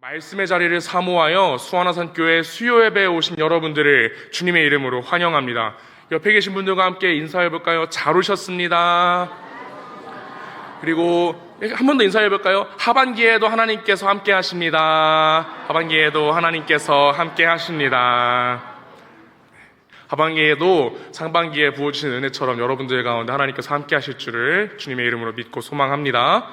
말씀의 자리를 사모하여 수원화산교회 수요예배에 오신 여러분들을 주님의 이름으로 환영합니다. 옆에 계신 분들과 함께 인사해볼까요? 잘 오셨습니다. 그리고 한 번 더 인사해볼까요? 하반기에도 하나님께서 함께 하십니다. 하반기에도 하나님께서 함께 하십니다. 하반기에도 상반기에 부어주신 은혜처럼 여러분들 가운데 하나님께서 함께 하실 줄을 주님의 이름으로 믿고 소망합니다.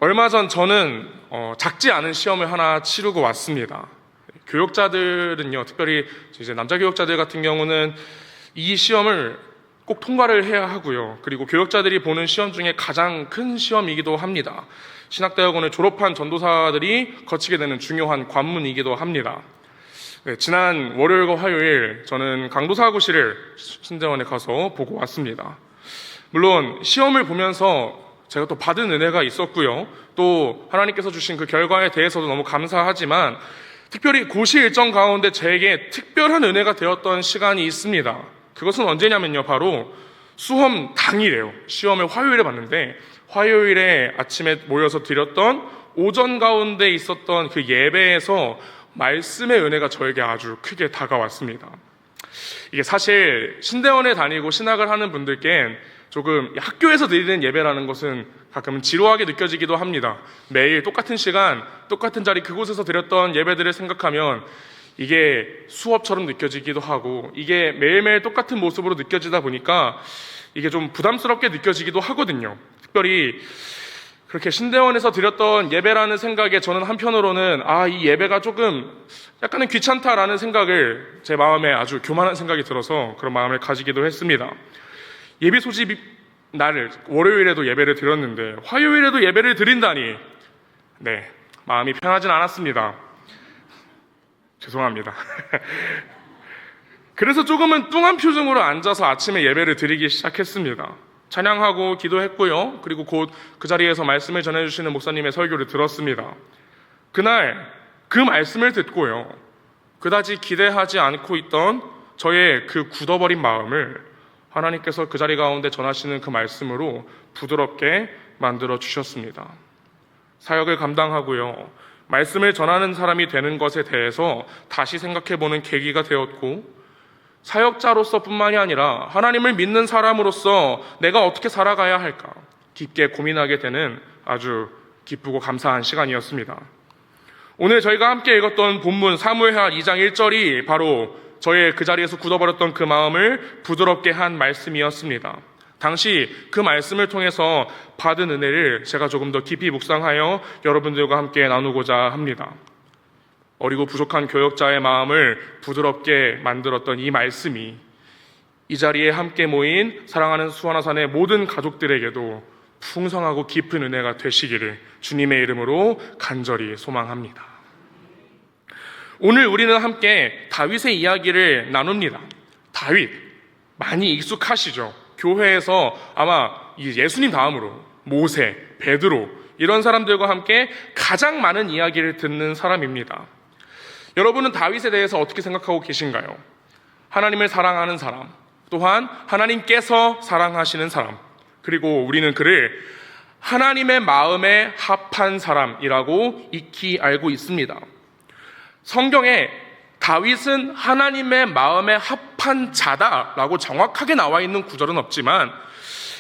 얼마 전 저는 작지 않은 시험을 하나 치르고 왔습니다. 교역자들은요, 특별히 이제 남자 교역자들 같은 경우는 이 시험을 꼭 통과를 해야 하고요. 그리고 교역자들이 보는 시험 중에 가장 큰 시험이기도 합니다. 신학대학원을 졸업한 전도사들이 거치게 되는 중요한 관문이기도 합니다. 네, 지난 월요일과 화요일 저는 강도사고시를 신대원에 가서 보고 왔습니다. 물론 시험을 보면서 제가 또 받은 은혜가 있었고요. 또 하나님께서 주신 그 결과에 대해서도 너무 감사하지만 특별히 고시 일정 가운데 저에게 특별한 은혜가 되었던 시간이 있습니다. 그것은 언제냐면요, 바로 수험 당일이에요. 시험을 화요일에 봤는데 화요일에 아침에 모여서 드렸던 오전 가운데 있었던 그 예배에서 말씀의 은혜가 저에게 아주 크게 다가왔습니다. 이게 사실 신대원에 다니고 신학을 하는 분들께는 조금 학교에서 드리는 예배라는 것은 가끔은 지루하게 느껴지기도 합니다. 매일 똑같은 시간, 똑같은 자리 그곳에서 드렸던 예배들을 생각하면 이게 수업처럼 느껴지기도 하고 이게 매일매일 똑같은 모습으로 느껴지다 보니까 이게 좀 부담스럽게 느껴지기도 하거든요. 특별히 그렇게 신대원에서 드렸던 예배라는 생각에 저는 한편으로는 이 예배가 조금 약간은 귀찮다라는 생각을 제 마음에 아주 교만한 생각이 들어서 그런 마음을 가지기도 했습니다. 예비 소집 날 월요일에도 예배를 드렸는데 화요일에도 예배를 드린다니 마음이 편하진 않았습니다. 죄송합니다. 그래서 조금은 뚱한 표정으로 앉아서 아침에 예배를 드리기 시작했습니다. 찬양하고 기도했고요. 그리고 곧 그 자리에서 말씀을 전해주시는 목사님의 설교를 들었습니다. 그날 그 말씀을 듣고요, 그다지 기대하지 않고 있던 저의 그 굳어버린 마음을 하나님께서 그 자리 가운데 전하시는 그 말씀으로 부드럽게 만들어 주셨습니다. 사역을 감당하고요, 말씀을 전하는 사람이 되는 것에 대해서 다시 생각해보는 계기가 되었고, 사역자로서 뿐만이 아니라 하나님을 믿는 사람으로서 내가 어떻게 살아가야 할까 깊게 고민하게 되는 아주 기쁘고 감사한 시간이었습니다. 오늘 저희가 함께 읽었던 본문 사무엘하 2장 1절이 바로 저의 그 자리에서 굳어버렸던 그 마음을 부드럽게 한 말씀이었습니다. 당시 그 말씀을 통해서 받은 은혜를 제가 조금 더 깊이 묵상하여 여러분들과 함께 나누고자 합니다. 어리고 부족한 교역자의 마음을 부드럽게 만들었던 이 말씀이 이 자리에 함께 모인 사랑하는 수원화산의 모든 가족들에게도 풍성하고 깊은 은혜가 되시기를 주님의 이름으로 간절히 소망합니다. 오늘 우리는 함께 다윗의 이야기를 나눕니다. 다윗, 많이 익숙하시죠? 교회에서 아마 예수님 다음으로 모세, 베드로 이런 사람들과 함께 가장 많은 이야기를 듣는 사람입니다. 여러분은 다윗에 대해서 어떻게 생각하고 계신가요? 하나님을 사랑하는 사람, 또한 하나님께서 사랑하시는 사람, 그리고 우리는 그를 하나님의 마음에 합한 사람이라고 익히 알고 있습니다. 성경에 다윗은 하나님의 마음에 합한 자다라고 정확하게 나와 있는 구절은 없지만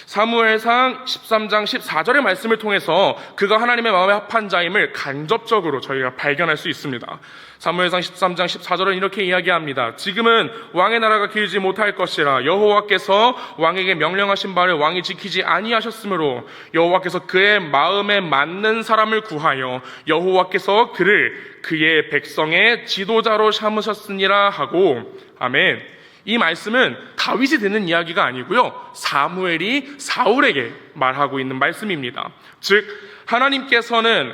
사무엘상 13장 14절의 말씀을 통해서 그가 하나님의 마음에 합한 자임을 간접적으로 저희가 발견할 수 있습니다. 사무엘상 13장 14절은 이렇게 이야기합니다. 지금은 왕의 나라가 길지 못할 것이라 여호와께서 왕에게 명령하신 바를 왕이 지키지 아니하셨으므로 여호와께서 그의 마음에 맞는 사람을 구하여 여호와께서 그를 그의 백성의 지도자로 삼으셨으니라 하고, 아멘. 이 말씀은 다윗이 듣는 이야기가 아니고요, 사무엘이 사울에게 말하고 있는 말씀입니다. 즉 하나님께서는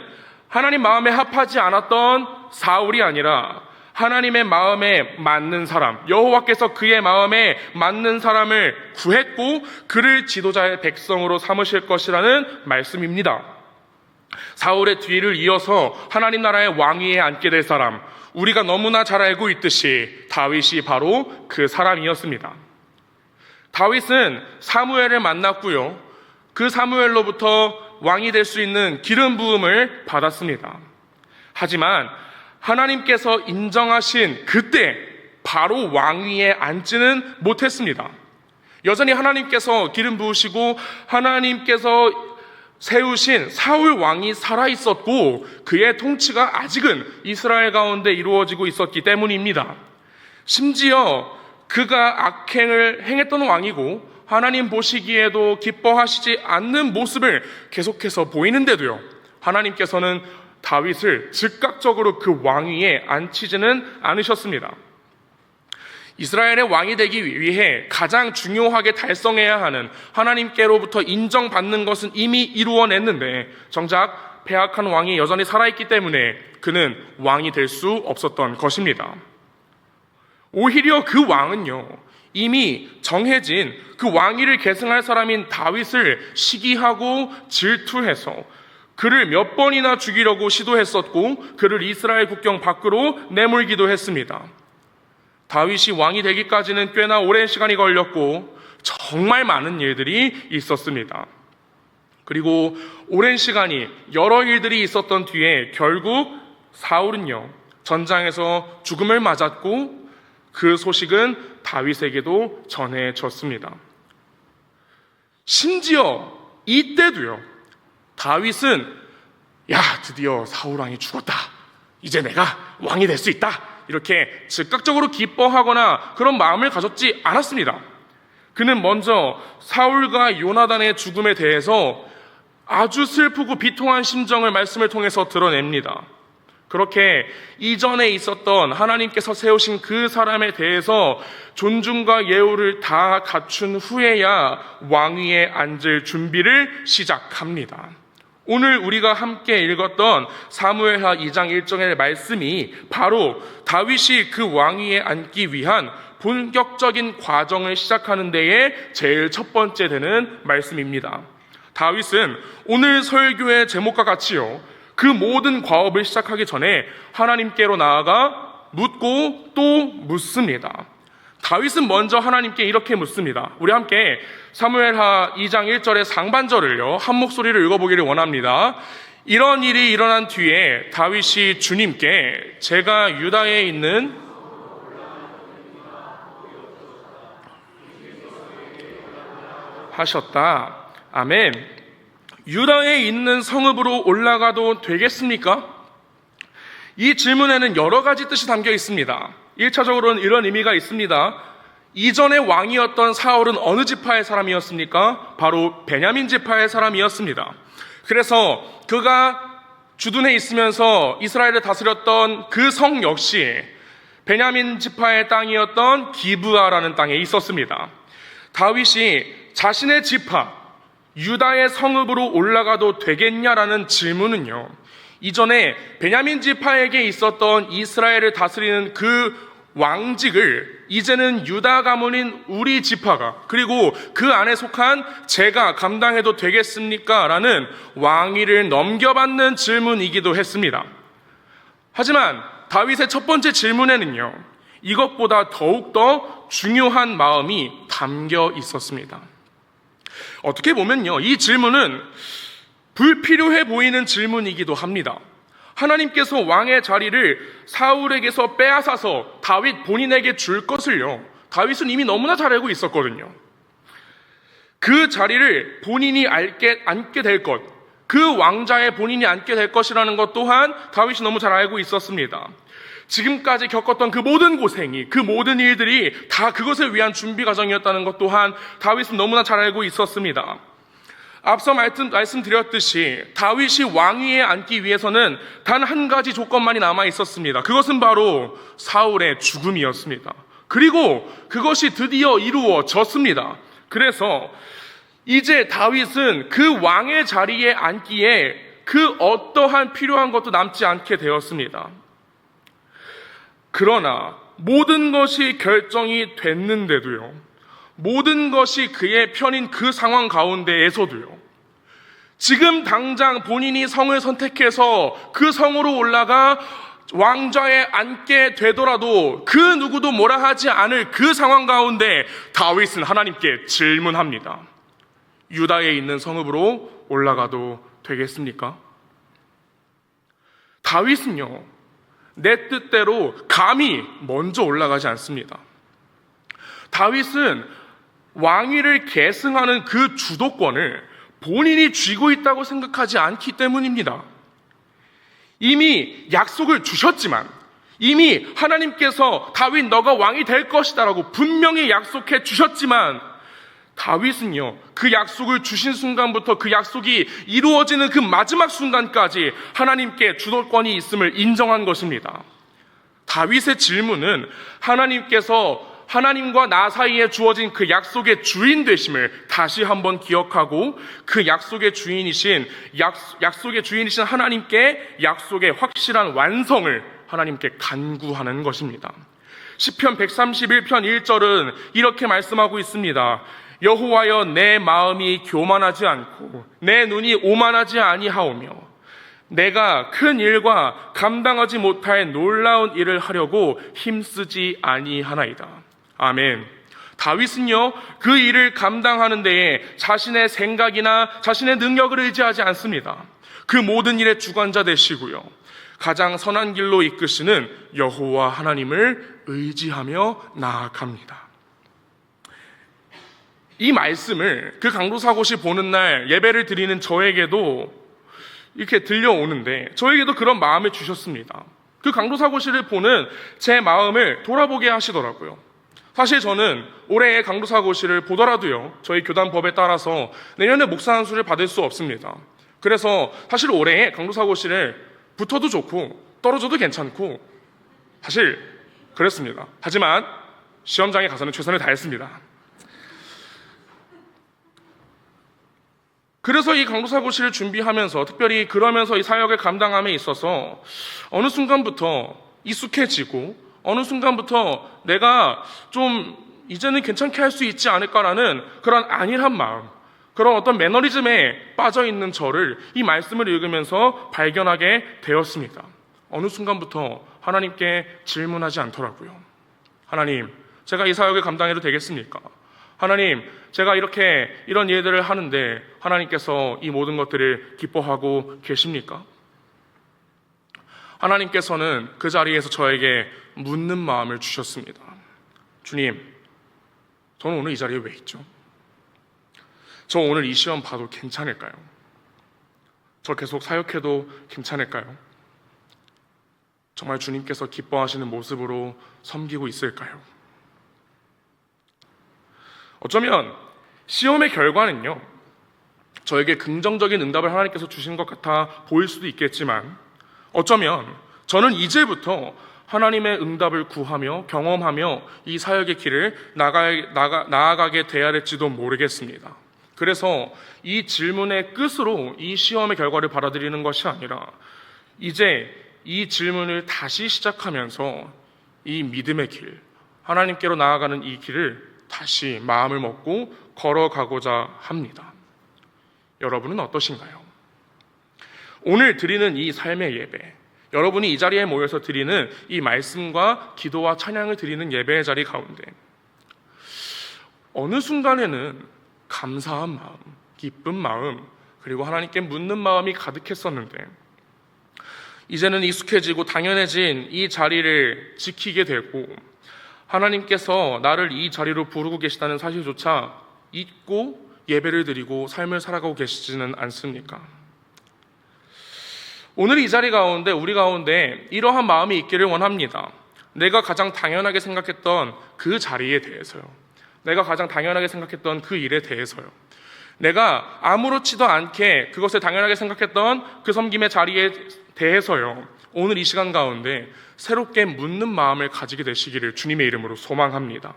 하나님 마음에 합하지 않았던 사울이 아니라 하나님의 마음에 맞는 사람, 여호와께서 그의 마음에 맞는 사람을 구했고 그를 지도자의 백성으로 삼으실 것이라는 말씀입니다. 사울의 뒤를 이어서 하나님 나라의 왕위에 앉게 될 사람, 우리가 너무나 잘 알고 있듯이 다윗이 바로 그 사람이었습니다. 다윗은 사무엘을 만났고요, 그 사무엘로부터 왕이 될 수 있는 기름 부음을 받았습니다. 하지만 하나님께서 인정하신 그때 바로 왕위에 앉지는 못했습니다. 여전히 하나님께서 기름 부으시고 하나님께서 세우신 사울 왕이 살아있었고 그의 통치가 아직은 이스라엘 가운데 이루어지고 있었기 때문입니다. 심지어 그가 악행을 행했던 왕이고 하나님 보시기에도 기뻐하시지 않는 모습을 계속해서 보이는데도요, 하나님께서는 다윗을 즉각적으로 그 왕위에 앉히지는 않으셨습니다. 이스라엘의 왕이 되기 위해 가장 중요하게 달성해야 하는 하나님께로부터 인정받는 것은 이미 이루어냈는데 정작 패악한 왕이 여전히 살아있기 때문에 그는 왕이 될 수 없었던 것입니다. 오히려 그 왕은요, 이미 정해진 그 왕위를 계승할 사람인 다윗을 시기하고 질투해서 그를 몇 번이나 죽이려고 시도했었고 그를 이스라엘 국경 밖으로 내몰기도 했습니다. 다윗이 왕이 되기까지는 꽤나 오랜 시간이 걸렸고 정말 많은 일들이 있었습니다. 그리고 오랜 시간이 여러 일들이 있었던 뒤에 결국 사울은요, 전장에서 죽음을 맞았고 그 소식은 다윗에게도 전해졌습니다. 심지어 이때도요, 다윗은 드디어 사울 왕이 죽었다, 이제 내가 왕이 될 수 있다, 이렇게 즉각적으로 기뻐하거나 그런 마음을 가졌지 않았습니다. 그는 먼저 사울과 요나단의 죽음에 대해서 아주 슬프고 비통한 심정을 말씀을 통해서 드러냅니다. 그렇게 이전에 있었던 하나님께서 세우신 그 사람에 대해서 존중과 예우를 다 갖춘 후에야 왕위에 앉을 준비를 시작합니다. 오늘 우리가 함께 읽었던 사무엘하 2장 1절의 말씀이 바로 다윗이 그 왕위에 앉기 위한 본격적인 과정을 시작하는 데에 제일 첫 번째 되는 말씀입니다. 다윗은 오늘 설교의 제목과 같이요, 그 모든 과업을 시작하기 전에 하나님께로 나아가 묻고 또 묻습니다. 다윗은 먼저 하나님께 이렇게 묻습니다. 우리 함께 사무엘하 2장 1절의 상반절을요, 한 목소리로 읽어보기를 원합니다. 이런 일이 일어난 뒤에 다윗이 주님께 제가 유다에 있는 하셨다. 아멘. 유다에 있는 성읍으로 올라가도 되겠습니까? 이 질문에는 여러 가지 뜻이 담겨 있습니다. 1차적으로는 이런 의미가 있습니다. 이전의 왕이었던 사울은 어느 지파의 사람이었습니까? 바로 베냐민 지파의 사람이었습니다. 그래서 그가 주둔해 있으면서 이스라엘을 다스렸던 그 성 역시 베냐민 지파의 땅이었던 기브아라는 땅에 있었습니다. 다윗이 자신의 지파 유다의 성읍으로 올라가도 되겠냐라는 질문은요, 이전에 베냐민 지파에게 있었던 이스라엘을 다스리는 그 왕직을 이제는 유다 가문인 우리 지파가, 그리고 그 안에 속한 제가 감당해도 되겠습니까? 라는 왕위를 넘겨받는 질문이기도 했습니다. 하지만 다윗의 첫 번째 질문에는요, 이것보다 더욱더 중요한 마음이 담겨 있었습니다. 어떻게 보면요, 이 질문은 불필요해 보이는 질문이기도 합니다. 하나님께서 왕의 자리를 사울에게서 빼앗아서 다윗 본인에게 줄 것을요, 다윗은 이미 너무나 잘 알고 있었거든요. 그 자리를 본인이 앉게 될 것, 그 왕자에 본인이 앉게 될 것이라는 것 또한 다윗이 너무 잘 알고 있었습니다. 지금까지 겪었던 그 모든 고생이, 그 모든 일들이 다 그것을 위한 준비 과정이었다는 것 또한 다윗은 너무나 잘 알고 있었습니다. 앞서 말씀드렸듯이 다윗이 왕위에 앉기 위해서는 단 한 가지 조건만이 남아 있었습니다. 그것은 바로 사울의 죽음이었습니다. 그리고 그것이 드디어 이루어졌습니다. 그래서 이제 다윗은 그 왕의 자리에 앉기에 그 어떠한 필요한 것도 남지 않게 되었습니다. 그러나 모든 것이 결정이 됐는데도요, 모든 것이 그의 편인 그 상황 가운데에서도요, 지금 당장 본인이 성을 선택해서 그 성으로 올라가 왕좌에 앉게 되더라도 그 누구도 뭐라 하지 않을 그 상황 가운데 다윗은 하나님께 질문합니다. 유다에 있는 성읍으로 올라가도 되겠습니까? 다윗은요, 내 뜻대로 감히 먼저 올라가지 않습니다. 다윗은 왕위를 계승하는 그 주도권을 본인이 쥐고 있다고 생각하지 않기 때문입니다. 이미 약속을 주셨지만, 이미 하나님께서 다윗 너가 왕이 될 것이다 라고 분명히 약속해 주셨지만, 다윗은요, 그 약속을 주신 순간부터 그 약속이 이루어지는 그 마지막 순간까지 하나님께 주도권이 있음을 인정한 것입니다. 다윗의 질문은 하나님과 나 사이에 주어진 그 약속의 주인 되심을 다시 한번 기억하고, 그 약속의 주인이신 하나님께 약속의 확실한 완성을 하나님께 간구하는 것입니다. 시편 131편 1절은 이렇게 말씀하고 있습니다. 여호와여, 내 마음이 교만하지 않고 내 눈이 오만하지 아니하오며 내가 큰 일과 감당하지 못할 놀라운 일을 하려고 힘쓰지 아니하나이다. 아멘. 다윗은요, 그 일을 감당하는 데에 자신의 생각이나 자신의 능력을 의지하지 않습니다. 그 모든 일의 주관자 되시고요, 가장 선한 길로 이끄시는 여호와 하나님을 의지하며 나아갑니다. 이 말씀을 그 강도사곳이 보는 날 예배를 드리는 저에게도 이렇게 들려오는데, 저에게도 그런 마음을 주셨습니다. 그 강도사고시를 보는 제 마음을 돌아보게 하시더라고요. 사실 저는 올해의 강도사고시를 보더라도요, 저희 교단법에 따라서 내년에 목사 안수를 받을 수 없습니다. 그래서 사실 올해의 강도사고시를 붙어도 좋고 떨어져도 괜찮고 사실 그랬습니다. 하지만 시험장에 가서는 최선을 다했습니다. 그래서 이 강도사고시를 준비하면서, 특별히 그러면서 이 사역을 감당함에 있어서 어느 순간부터 익숙해지고, 어느 순간부터 내가 좀 이제는 괜찮게 할 수 있지 않을까라는 그런 안일한 마음, 그런 어떤 매너리즘에 빠져있는 저를 이 말씀을 읽으면서 발견하게 되었습니다. 어느 순간부터 하나님께 질문하지 않더라고요. 하나님, 제가 이 사역을 감당해도 되겠습니까? 하나님, 제가 이런 일들을 하는데 하나님께서 이 모든 것들을 기뻐하고 계십니까? 하나님께서는 그 자리에서 저에게 묻는 마음을 주셨습니다. 주님, 저는 오늘 이 자리에 왜 있죠? 저 오늘 이 시험 봐도 괜찮을까요? 저 계속 사역해도 괜찮을까요? 정말 주님께서 기뻐하시는 모습으로 섬기고 있을까요? 어쩌면 시험의 결과는요, 저에게 긍정적인 응답을 하나님께서 주신 것 같아 보일 수도 있겠지만, 어쩌면 저는 이제부터 하나님의 응답을 구하며 경험하며 이 사역의 길을 나아가게 돼야 될지도 모르겠습니다. 그래서 이 질문의 끝으로 이 시험의 결과를 받아들이는 것이 아니라, 이제 이 질문을 다시 시작하면서 이 믿음의 길, 하나님께로 나아가는 이 길을 다시 마음을 먹고 걸어가고자 합니다. 여러분은 어떠신가요? 오늘 드리는 이 삶의 예배, 여러분이 이 자리에 모여서 드리는 이 말씀과 기도와 찬양을 드리는 예배의 자리 가운데 어느 순간에는 감사한 마음, 기쁜 마음, 그리고 하나님께 묻는 마음이 가득했었는데, 이제는 익숙해지고 당연해진 이 자리를 지키게 되고 하나님께서 나를 이 자리로 부르고 계시다는 사실조차 잊고 예배를 드리고 삶을 살아가고 계시지는 않습니까? 오늘 이 자리 가운데, 우리 가운데 이러한 마음이 있기를 원합니다. 내가 가장 당연하게 생각했던 그 자리에 대해서요, 내가 가장 당연하게 생각했던 그 일에 대해서요, 내가 아무렇지도 않게 그것을 당연하게 생각했던 그 섬김의 자리에 대해서요, 오늘 이 시간 가운데 새롭게 묻는 마음을 가지게 되시기를 주님의 이름으로 소망합니다.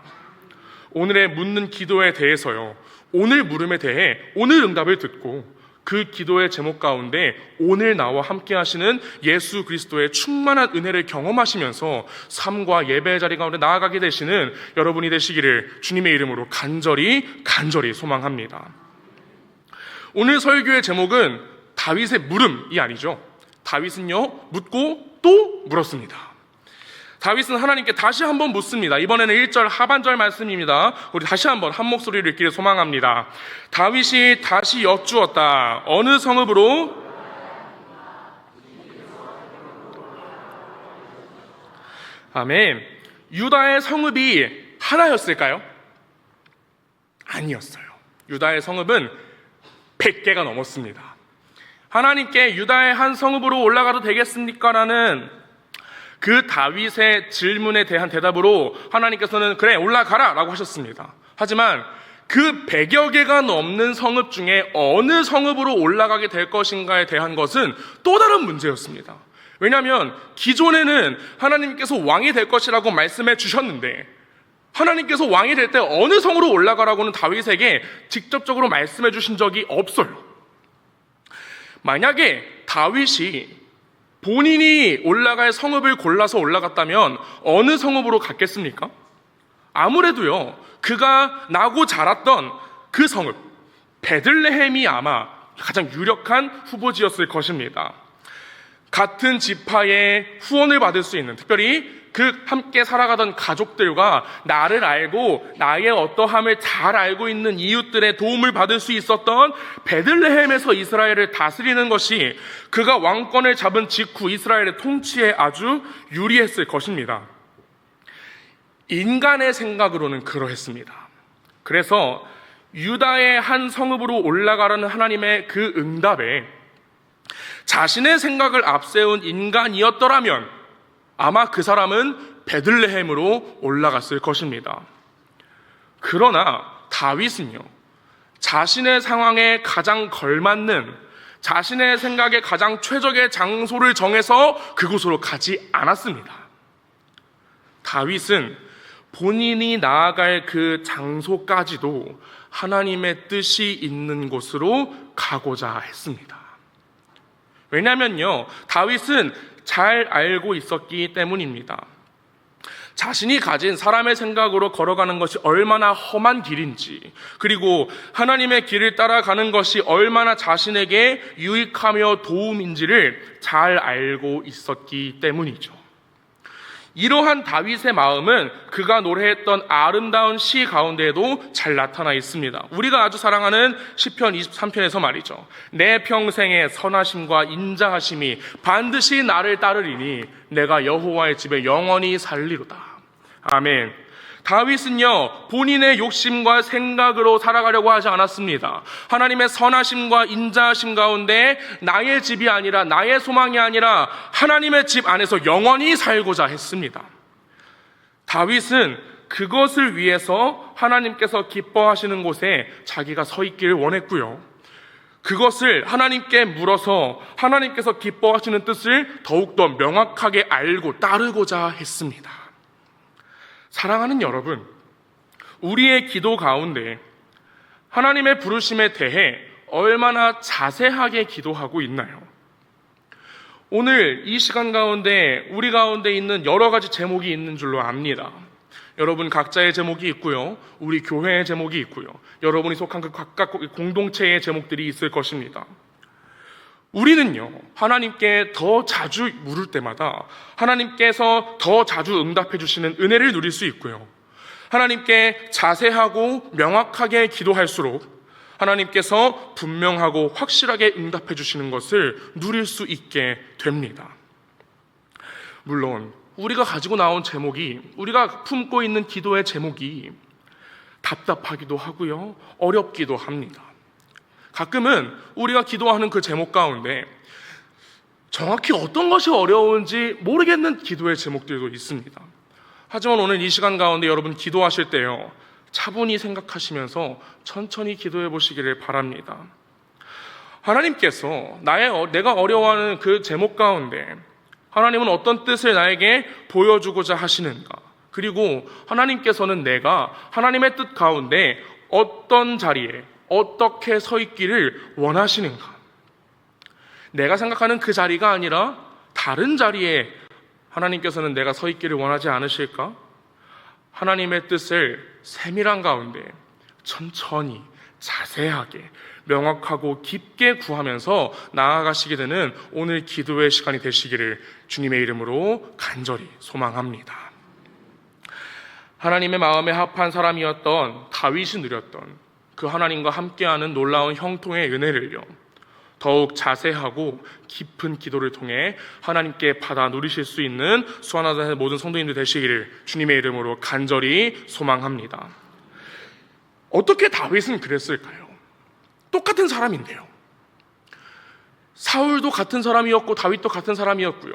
오늘의 묻는 기도에 대해서요, 오늘 물음에 대해 오늘 응답을 듣고 그 기도의 제목 가운데 오늘 나와 함께 하시는 예수 그리스도의 충만한 은혜를 경험하시면서 삶과 예배의 자리 가운데 나아가게 되시는 여러분이 되시기를 주님의 이름으로 간절히 소망합니다. 오늘 설교의 제목은 다윗의 물음이 아니죠. 다윗은요, 묻고 또 물었습니다. 다윗은 하나님께 다시 한번 묻습니다. 이번에는 1절 하반절 말씀입니다. 우리 다시 한번 한 목소리를 읽기를 소망합니다. 다윗이 다시 여쭈었다. 어느 성읍으로? 아멘. 유다의 성읍이 하나였을까요? 아니었어요. 유다의 성읍은 100개가 넘었습니다. 하나님께 유다의 한 성읍으로 올라가도 되겠습니까? 라는 그 다윗의 질문에 대한 대답으로 하나님께서는 그래 올라가라 라고 하셨습니다. 하지만 그 100여 개가 넘는 성읍 중에 어느 성읍으로 올라가게 될 것인가에 대한 것은 또 다른 문제였습니다. 왜냐하면 기존에는 하나님께서 왕이 될 것이라고 말씀해 주셨는데 하나님께서 왕이 될 때 어느 성으로 올라가라고는 다윗에게 직접적으로 말씀해 주신 적이 없어요. 만약에 다윗이 본인이 올라갈 성읍을 골라서 올라갔다면 어느 성읍으로 갔겠습니까? 아무래도요, 그가 나고 자랐던 그 성읍 베들레헴이 아마 가장 유력한 후보지였을 것입니다. 같은 지파의 후원을 받을 수 있는, 특별히 그 함께 살아가던 가족들과 나를 알고 나의 어떠함을 잘 알고 있는 이웃들의 도움을 받을 수 있었던 베들레헴에서 이스라엘을 다스리는 것이 그가 왕권을 잡은 직후 이스라엘의 통치에 아주 유리했을 것입니다. 인간의 생각으로는 그러했습니다. 그래서 유다의 한 성읍으로 올라가라는 하나님의 그 응답에 자신의 생각을 앞세운 인간이었더라면 아마 그 사람은 베들레헴으로 올라갔을 것입니다. 그러나 다윗은요, 자신의 상황에 가장 걸맞는, 자신의 생각에 가장 최적의 장소를 정해서 그곳으로 가지 않았습니다. 다윗은 본인이 나아갈 그 장소까지도 하나님의 뜻이 있는 곳으로 가고자 했습니다. 왜냐하면요, 다윗은 잘 알고 있었기 때문입니다. 자신이 가진 사람의 생각으로 걸어가는 것이 얼마나 험한 길인지, 그리고 하나님의 길을 따라가는 것이 얼마나 자신에게 유익하며 도움인지를 잘 알고 있었기 때문이죠. 이러한 다윗의 마음은 그가 노래했던 아름다운 시 가운데에도 잘 나타나 있습니다. 우리가 아주 사랑하는 시편 23편에서 말이죠. 내 평생의 선하심과 인자하심이 반드시 나를 따르리니 내가 여호와의 집에 영원히 살리로다. 아멘. 다윗은요, 본인의 욕심과 생각으로 살아가려고 하지 않았습니다. 하나님의 선하심과 인자하심 가운데 나의 집이 아니라, 나의 소망이 아니라 하나님의 집 안에서 영원히 살고자 했습니다. 다윗은 그것을 위해서 하나님께서 기뻐하시는 곳에 자기가 서 있기를 원했고요, 그것을 하나님께 물어서 하나님께서 기뻐하시는 뜻을 더욱더 명확하게 알고 따르고자 했습니다. 사랑하는 여러분, 우리의 기도 가운데 하나님의 부르심에 대해 얼마나 자세하게 기도하고 있나요? 오늘 이 시간 가운데 우리 가운데 있는 여러 가지 제목이 있는 줄로 압니다. 여러분 각자의 제목이 있고요, 우리 교회의 제목이 있고요, 여러분이 속한 그 각각 공동체의 제목들이 있을 것입니다. 우리는요, 하나님께 더 자주 물을 때마다 하나님께서 더 자주 응답해 주시는 은혜를 누릴 수 있고요, 하나님께 자세하고 명확하게 기도할수록 하나님께서 분명하고 확실하게 응답해 주시는 것을 누릴 수 있게 됩니다. 물론 우리가 가지고 나온 제목이, 우리가 품고 있는 기도의 제목이 답답하기도 하고요, 어렵기도 합니다. 가끔은 우리가 기도하는 그 제목 가운데 정확히 어떤 것이 어려운지 모르겠는 기도의 제목들도 있습니다. 하지만 오늘 이 시간 가운데 여러분 기도하실 때요, 차분히 생각하시면서 천천히 기도해 보시기를 바랍니다. 하나님께서 내가 어려워하는 그 제목 가운데 하나님은 어떤 뜻을 나에게 보여주고자 하시는가, 그리고 하나님께서는 내가 하나님의 뜻 가운데 어떤 자리에 어떻게 서 있기를 원하시는가, 내가 생각하는 그 자리가 아니라 다른 자리에 하나님께서는 내가 서 있기를 원하지 않으실까? 하나님의 뜻을 세밀한 가운데 천천히 자세하게 명확하고 깊게 구하면서 나아가시게 되는 오늘 기도의 시간이 되시기를 주님의 이름으로 간절히 소망합니다. 하나님의 마음에 합한 사람이었던 다윗이 누렸던 그 하나님과 함께하는 놀라운 형통의 은혜를요, 더욱 자세하고 깊은 기도를 통해 하나님께 받아 누리실 수 있는 수원하단의 모든 성도님들 되시기를 주님의 이름으로 간절히 소망합니다. 어떻게 다윗은 그랬을까요? 똑같은 사람인데요. 사울도 같은 사람이었고 다윗도 같은 사람이었고요.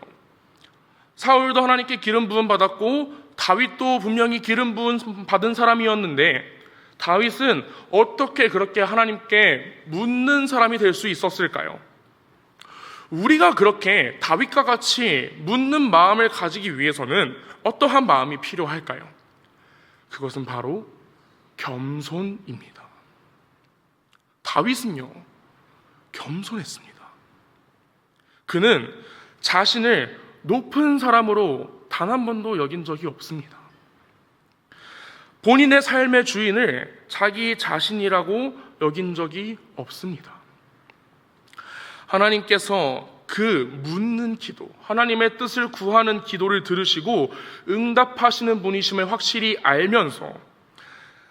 사울도 하나님께 기름 부음 받았고 다윗도 분명히 기름 부음 받은 사람이었는데 다윗은 어떻게 그렇게 하나님께 묻는 사람이 될 수 있었을까요? 우리가 그렇게 다윗과 같이 묻는 마음을 가지기 위해서는 어떠한 마음이 필요할까요? 그것은 바로 겸손입니다. 다윗은요, 겸손했습니다. 그는 자신을 높은 사람으로 단 한 번도 여긴 적이 없습니다. 본인의 삶의 주인을 자기 자신이라고 여긴 적이 없습니다. 하나님께서 그 묻는 기도, 하나님의 뜻을 구하는 기도를 들으시고 응답하시는 분이심을 확실히 알면서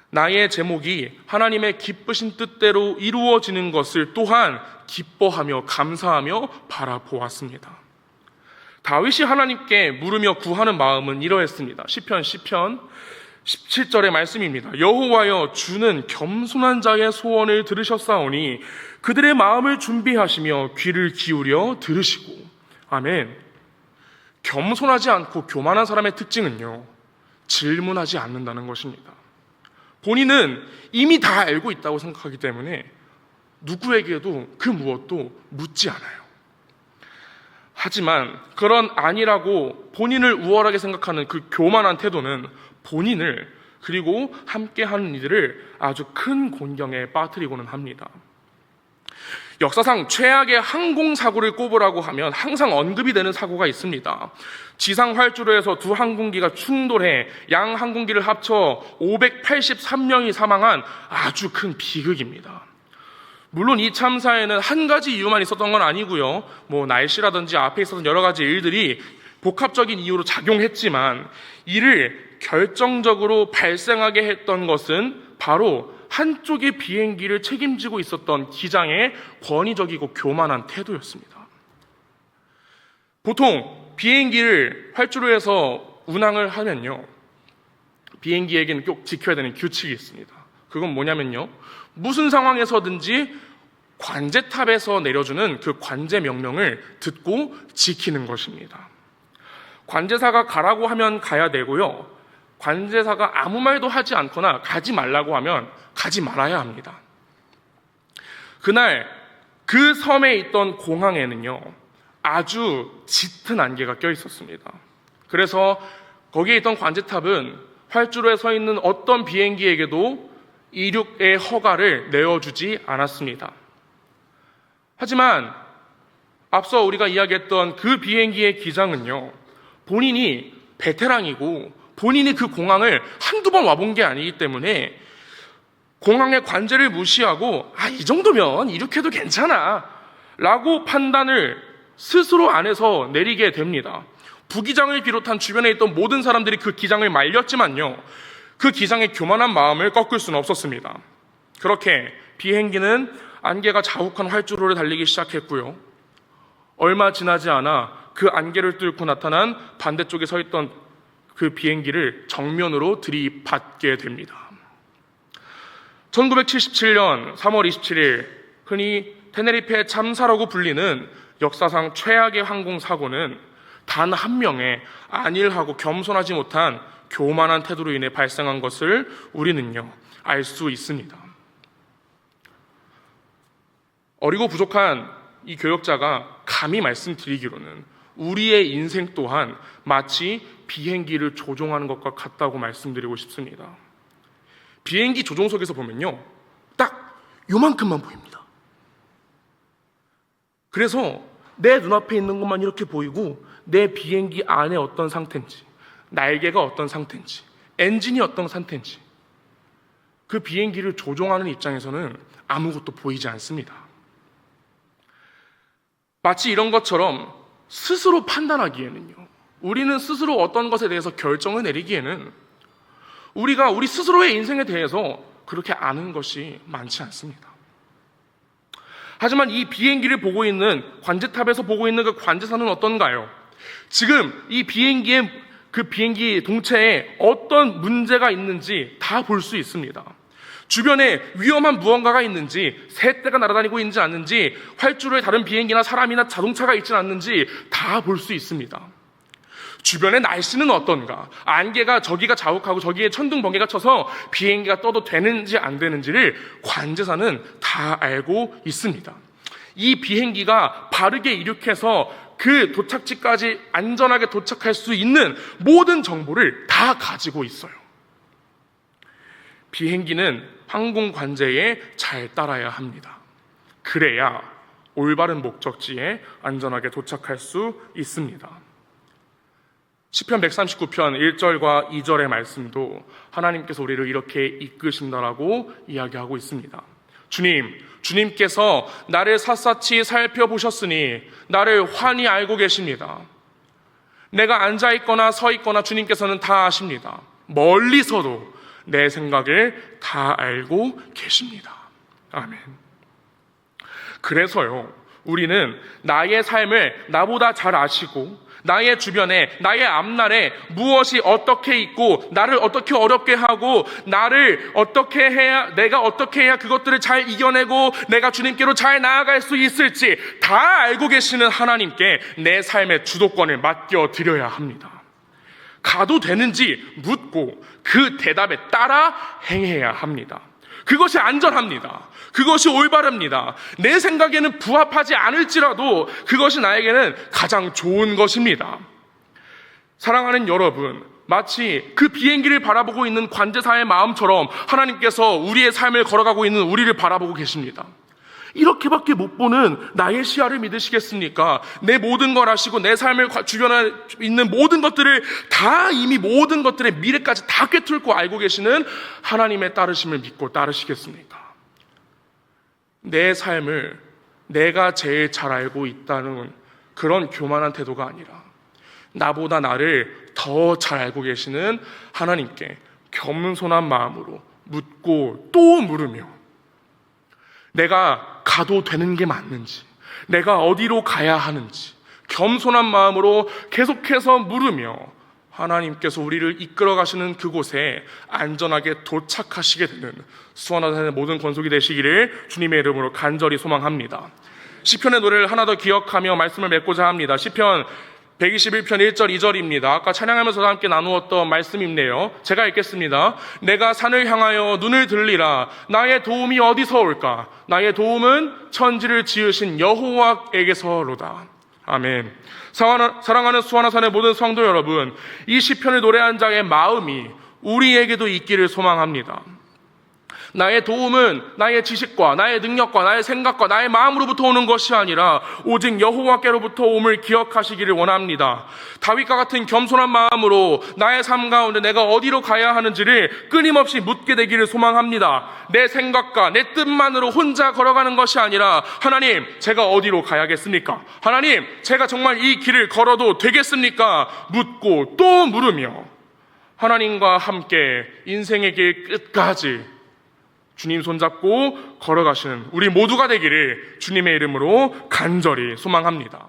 나의 제목이 하나님의 기쁘신 뜻대로 이루어지는 것을 또한 기뻐하며 감사하며 바라보았습니다. 다윗이 하나님께 물으며 구하는 마음은 이러했습니다. 시편 17절의 말씀입니다. 여호와여, 주는 겸손한 자의 소원을 들으셨사오니 그들의 마음을 준비하시며 귀를 기울여 들으시고. 아멘. 겸손하지 않고 교만한 사람의 특징은요, 질문하지 않는다는 것입니다. 본인은 이미 다 알고 있다고 생각하기 때문에 누구에게도 그 무엇도 묻지 않아요. 하지만 그런 아니라고 본인을 우월하게 생각하는 그 교만한 태도는 본인을 그리고 함께하는 이들을 아주 큰 곤경에 빠뜨리고는 합니다. 역사상 최악의 항공사고를 꼽으라고 하면 항상 언급이 되는 사고가 있습니다. 지상 활주로에서 두 항공기가 충돌해 양 항공기를 합쳐 583명이 사망한 아주 큰 비극입니다. 물론 이 참사에는 한 가지 이유만 있었던 건 아니고요. 날씨라든지 앞에 있었던 여러 가지 일들이 복합적인 이유로 작용했지만 이를 결정적으로 발생하게 했던 것은 바로 한쪽의 비행기를 책임지고 있었던 기장의 권위적이고 교만한 태도였습니다. 보통 비행기를 활주로에서 운항을 하면요, 비행기에게는 꼭 지켜야 되는 규칙이 있습니다. 그건 뭐냐면요, 무슨 상황에서든지 관제탑에서 내려주는 그 관제 명령을 듣고 지키는 것입니다. 관제사가 가라고 하면 가야 되고요, 관제사가 아무 말도 하지 않거나 가지 말라고 하면 가지 말아야 합니다. 그날 그 섬에 있던 공항에는요, 아주 짙은 안개가 껴 있었습니다. 그래서 거기에 있던 관제탑은 활주로에 서 있는 어떤 비행기에게도 이륙의 허가를 내어주지 않았습니다. 하지만 앞서 우리가 이야기했던 그 비행기의 기장은요, 본인이 베테랑이고 본인이 그 공항을 한두 번 와본 게 아니기 때문에 공항의 관제를 무시하고 이 정도면 이륙해도 괜찮아 라고 판단을 스스로 안에서 내리게 됩니다. 부기장을 비롯한 주변에 있던 모든 사람들이 그 기장을 말렸지만요, 그 기장의 교만한 마음을 꺾을 수는 없었습니다. 그렇게 비행기는 안개가 자욱한 활주로를 달리기 시작했고요, 얼마 지나지 않아 그 안개를 뚫고 나타난 반대쪽에 서 있던 그 비행기를 정면으로 들이받게 됩니다. 1977년 3월 27일 흔히 테네리페 참사라고 불리는 역사상 최악의 항공사고는 단 한 명의 안일하고 겸손하지 못한 교만한 태도로 인해 발생한 것을 우리는요, 알 수 있습니다. 어리고 부족한 이 교역자가 감히 말씀드리기로는 우리의 인생 또한 마치 비행기를 조종하는 것과 같다고 말씀드리고 싶습니다. 비행기 조종석에서 보면요, 딱 요만큼만 보입니다. 그래서 내 눈앞에 있는 것만 이렇게 보이고 내 비행기 안에 어떤 상태인지, 날개가 어떤 상태인지, 엔진이 어떤 상태인지, 그 비행기를 조종하는 입장에서는 아무것도 보이지 않습니다. 마치 이런 것처럼 스스로 판단하기에는요, 우리는 스스로 어떤 것에 대해서 결정을 내리기에는 우리가 우리 스스로의 인생에 대해서 그렇게 아는 것이 많지 않습니다. 하지만 이 비행기를 보고 있는 관제탑에서 보고 있는 그 관제사는 어떤가요? 지금 이 비행기의 그 비행기 동체에 어떤 문제가 있는지 다 볼 수 있습니다. 주변에 위험한 무언가가 있는지, 새떼가 날아다니고 있는지 않는지, 활주로에 다른 비행기나 사람이나 자동차가 있지는 않는지 다 볼 수 있습니다. 주변의 날씨는 어떤가, 안개가 저기가 자욱하고 저기에 천둥 번개가 쳐서 비행기가 떠도 되는지 안 되는지를 관제사는 다 알고 있습니다. 이 비행기가 바르게 이륙해서 그 도착지까지 안전하게 도착할 수 있는 모든 정보를 다 가지고 있어요. 비행기는 항공 관제에 잘 따라야 합니다. 그래야 올바른 목적지에 안전하게 도착할 수 있습니다. 시편 139편 1절과 2절의 말씀도 하나님께서 우리를 이렇게 이끄신다라고 이야기하고 있습니다. 주님께서 나를 샅샅이 살펴보셨으니 나를 환히 알고 계십니다. 내가 앉아있거나 서있거나 주님께서는 다 아십니다. 멀리서도 내 생각을 다 알고 계십니다. 아멘. 그래서요, 우리는 나의 삶을 나보다 잘 아시고 나의 주변에, 나의 앞날에 무엇이 어떻게 있고 나를 어떻게 어렵게 하고 나를 어떻게 해야, 내가 어떻게 해야 그것들을 잘 이겨내고 내가 주님께로 잘 나아갈 수 있을지 다 알고 계시는 하나님께 내 삶의 주도권을 맡겨드려야 합니다. 가도 되는지 묻고 그 대답에 따라 행해야 합니다. 그것이 안전합니다. 그것이 올바릅니다. 내 생각에는 부합하지 않을지라도 그것이 나에게는 가장 좋은 것입니다. 사랑하는 여러분, 마치 그 비행기를 바라보고 있는 관제사의 마음처럼 하나님께서 우리의 삶을 걸어가고 있는 우리를 바라보고 계십니다. 이렇게밖에 못 보는 나의 시야를 믿으시겠습니까? 내 모든 걸 아시고 내 삶을 주변에 있는 모든 것들을 다 이미 모든 것들의 미래까지 다 꿰뚫고 알고 계시는 하나님의 따르심을 믿고 따르시겠습니까? 내 삶을 내가 제일 잘 알고 있다는 그런 교만한 태도가 아니라 나보다 나를 더 잘 알고 계시는 하나님께 겸손한 마음으로 묻고 또 물으며 내가 가도 되는 게 맞는지, 내가 어디로 가야 하는지 겸손한 마음으로 계속해서 물으며 하나님께서 우리를 이끌어 가시는 그곳에 안전하게 도착하시게 되는 수원하산의 모든 권속이 되시기를 주님의 이름으로 간절히 소망합니다. 시편의 노래를 하나 더 기억하며 말씀을 맺고자 합니다. 시편 121편 1절 2절입니다. 아까 찬양하면서 함께 나누었던 말씀이네요. 제가 읽겠습니다. 내가 산을 향하여 눈을 들리라. 나의 도움이 어디서 올까? 나의 도움은 천지를 지으신 여호와에게서로다. 아멘. 사랑하는 수완화산의 모든 성도 여러분, 이 시편을 노래한 자의 마음이 우리에게도 있기를 소망합니다. 나의 도움은 나의 지식과 나의 능력과 나의 생각과 나의 마음으로부터 오는 것이 아니라 오직 여호와께로부터 옴을 기억하시기를 원합니다. 다윗과 같은 겸손한 마음으로 나의 삶 가운데 내가 어디로 가야 하는지를 끊임없이 묻게 되기를 소망합니다. 내 생각과 내 뜻만으로 혼자 걸어가는 것이 아니라 하나님, 제가 어디로 가야겠습니까? 하나님, 제가 정말 이 길을 걸어도 되겠습니까? 묻고 또 물으며 하나님과 함께 인생의 길 끝까지 주님 손잡고 걸어가시는 우리 모두가 되기를 주님의 이름으로 간절히 소망합니다.